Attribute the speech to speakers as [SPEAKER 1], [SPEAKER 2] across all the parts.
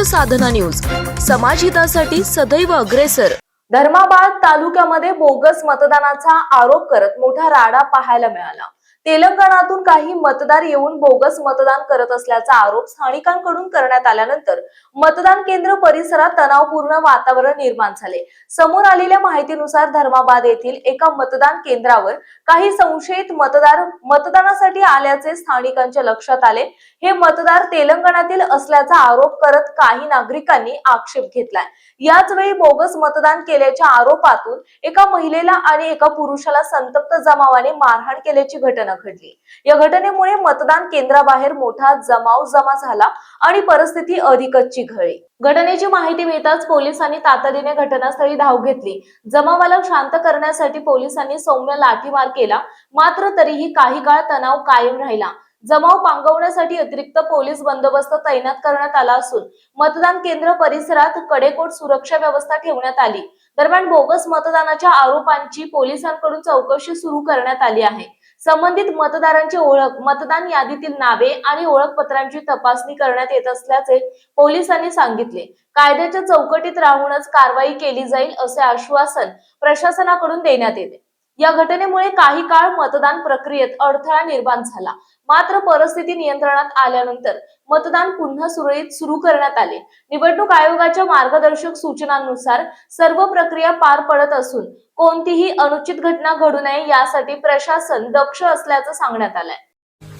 [SPEAKER 1] साधना news, समाजहितासाठी सदैव अग्रेसर।
[SPEAKER 2] धर्माबाद तालुक्यामध्ये बोगस मतदानाचा आरोप करत मोठा राडा पाहायला मिळाला। तेलंगणातून काही मतदार येऊन बोगस मतदान करत असल्याचा आरोप स्थानिकांकडून करण्यात आल्यानंतर मतदान केंद्र परिसरात तणावपूर्ण वातावरण निर्माण झाले। समोर आलेल्या माहितीनुसार धर्माबाद येथील एका मतदान केंद्रावर काही संशयित मतदार मतदानासाठी आल्याचे स्थानिकांच्या लक्षात आले। हे मतदार तेलंगणातील असल्याचा आरोप करत काही नागरिकांनी आक्षेप घेतलाय। याच वेळी बोगस मतदान केल्याच्या आरोपातून एका महिलेला आणि एका पुरुषाला संतप्त जमावाने मारहाण केल्याची घटना घडली। या घटनेमुळे मतदान केंद्राबाहेर मोठा जमाव जमा झाला आणि परिस्थिती अधिकच चिघळली। घटनेची माहिती मिळताच पोलिसांनी तातडीने घटनास्थळी धाव घेतली। जमावाला शांत करण्यासाठी पोलिसांनी सौम्य लाठीमार केला, मात्र तरीही काही काळ तणाव कायम राहिला। जमाव पांगवण्यासाठी अतिरिक्त पोलीस बंदोबस्त तैनात करण्यात आला असून मतदान केंद्र परिसरात कडेकोट सुरक्षा व्यवस्था ठेवण्यात आली। दरम्यान बोगस मतदानाच्या आरोपांची पोलिसांकडून चौकशी सुरू करण्यात आली आहे। संबंधित मतदारांची ओळख, मतदान यादीतील नावे आणि ओळखपत्रांची तपासणी करण्यात येत असल्याचे पोलिसांनी सांगितले। कायद्याच्या चौकटीत राहूनच कारवाई केली जाईल असे आश्वासन प्रशासनाकडून देण्यात येते। या घटनेमुळे काही काळ मतदान प्रक्रियेत अडथळा निर्माण झाला, मात्र परिस्थिती नियंत्रणात आल्यानंतर मतदान पुन्हा सुरळीत सुरू करण्यात आले। निवडणूक आयोगाच्या मार्गदर्शक सूचनांनुसार सर्व प्रक्रिया पार पडत असून कोणतीही अनुचित घटना घडू नये यासाठी प्रशासन दक्ष असल्याचं सांगण्यात आलंय।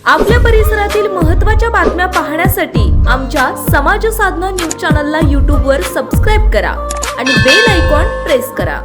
[SPEAKER 1] आपल्या परिसरातील महत्त्वाच्या बातम्या पाहण्यासाठी आमच्या समाज साधना न्यूज चॅनलला YouTube वर सबस्क्राइब करा आणि बेल आयकॉन प्रेस करा।